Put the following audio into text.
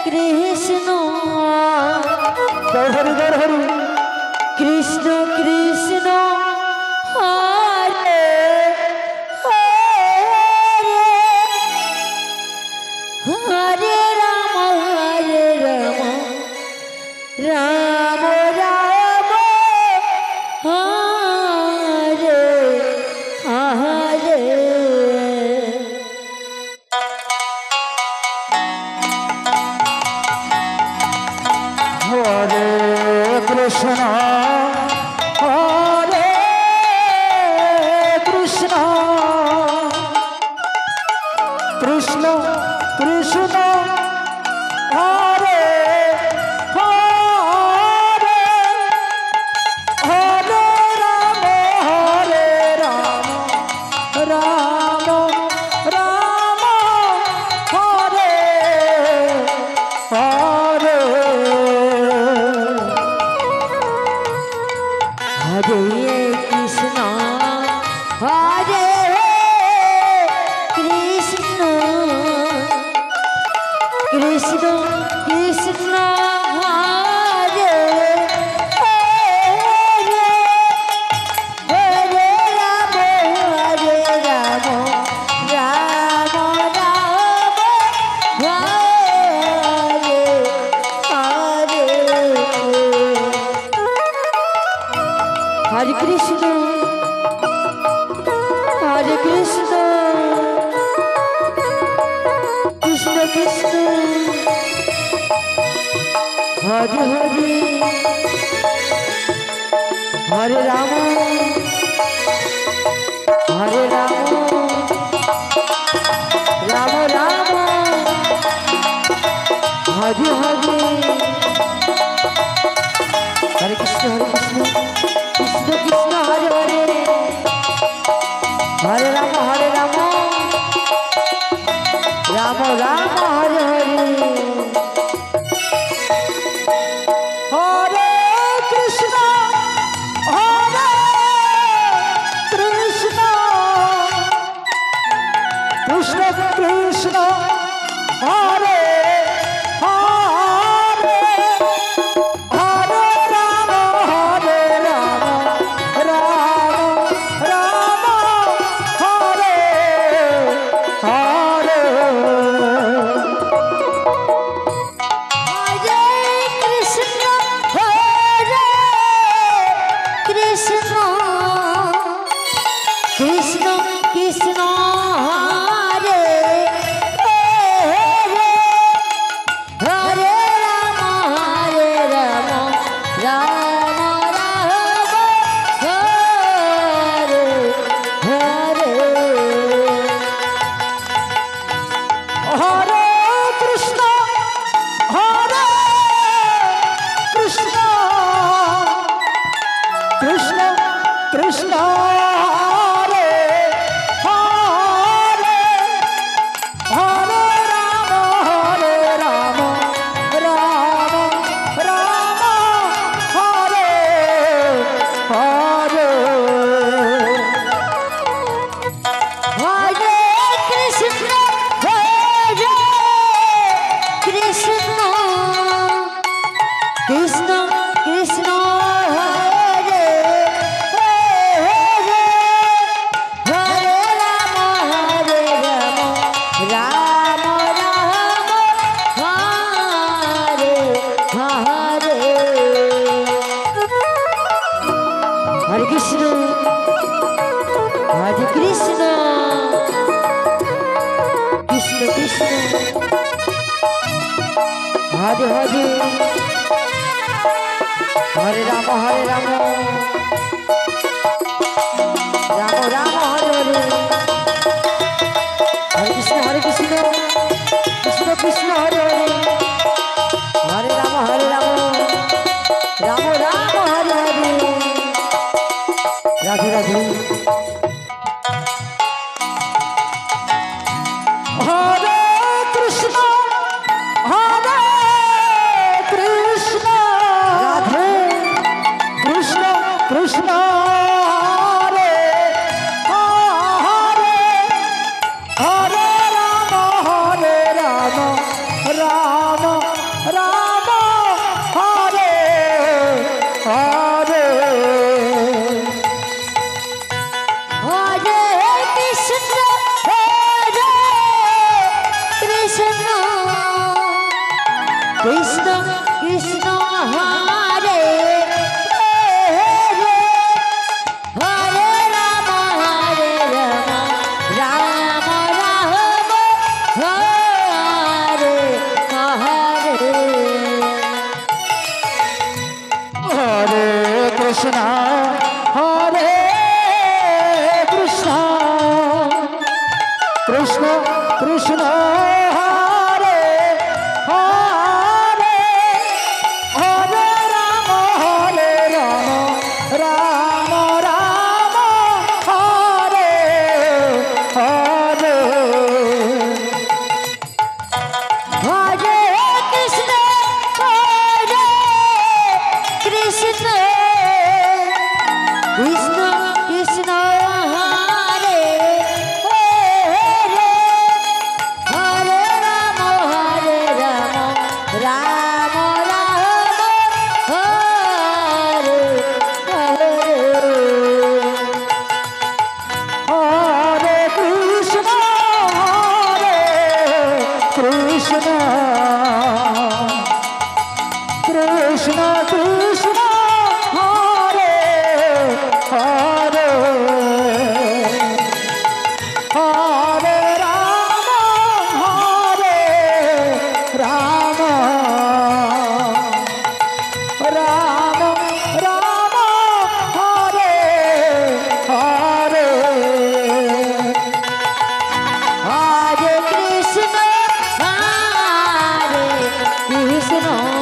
Krishna Hari Hari Krishna Krishna Hare Hare Hare Ram Ram Ram Hare Hare Hare Krishna Hare Krishna Krishna Krishna Hare Hare Hare Ram Ram Ram Hare Hare Hare Krishna Hare Krishna Krishna Krishna Hare Hare Hare Ram Ram Ram Hare Hare Hare Krishna Hare Krishna Krishna Krishna Hare Hare Hare Ram Ram Ram Hare Hare Hare Krishna Krishna Krishna Hare Hare Hare Ram Ram Hare Hare Hare Krishna Hare Krishna Krishna Krishna Hare Hare Hare Ram Ram Ram Hare Hare Hare Krishna Hare Krishna Krishna Krishna Hare Hare Hare Ram Ram Ram Hare Hare Hare Krishna Hare Krishna Krishna Krishna Hare Hare Hare Ram Ram Ram Hare Hare Hare Krishna Hare Krishna Krishna Krishna Hare Hare Hare Ram Ram Ram Hare Hare Hare Krishna Hare Krishna Krishna Krishna Hare Hare Hare Ram Ram Ram Hare Hare Hare Krishna Krishna Krishna Hare Hare Hare Ram Ram Ram Hare Hare Radhe Radhe Hare Krishna Hare Krishna Radhe Krishna Krishna Hare Hare Hare Ram Ram Ram Hare Hare Hare Krishna Hare Krishna Krishna Krishna Hare Hare Hare Ram Ram Ram Hare Hare Hare Krishna Hare Krishna Krishna Krishna Hare Hare Hare Ram Ram Ram Hare Hare Hare Krishna Hare Krishna Krishna Krishna Hare Hare Hare Ram Ram Ram Hare Hare Hare Krishna Krishna Krishna Krishna Hare Hare Hare Ram Ram Ram Ram Hare Hare Hare Krishna Hare Krishna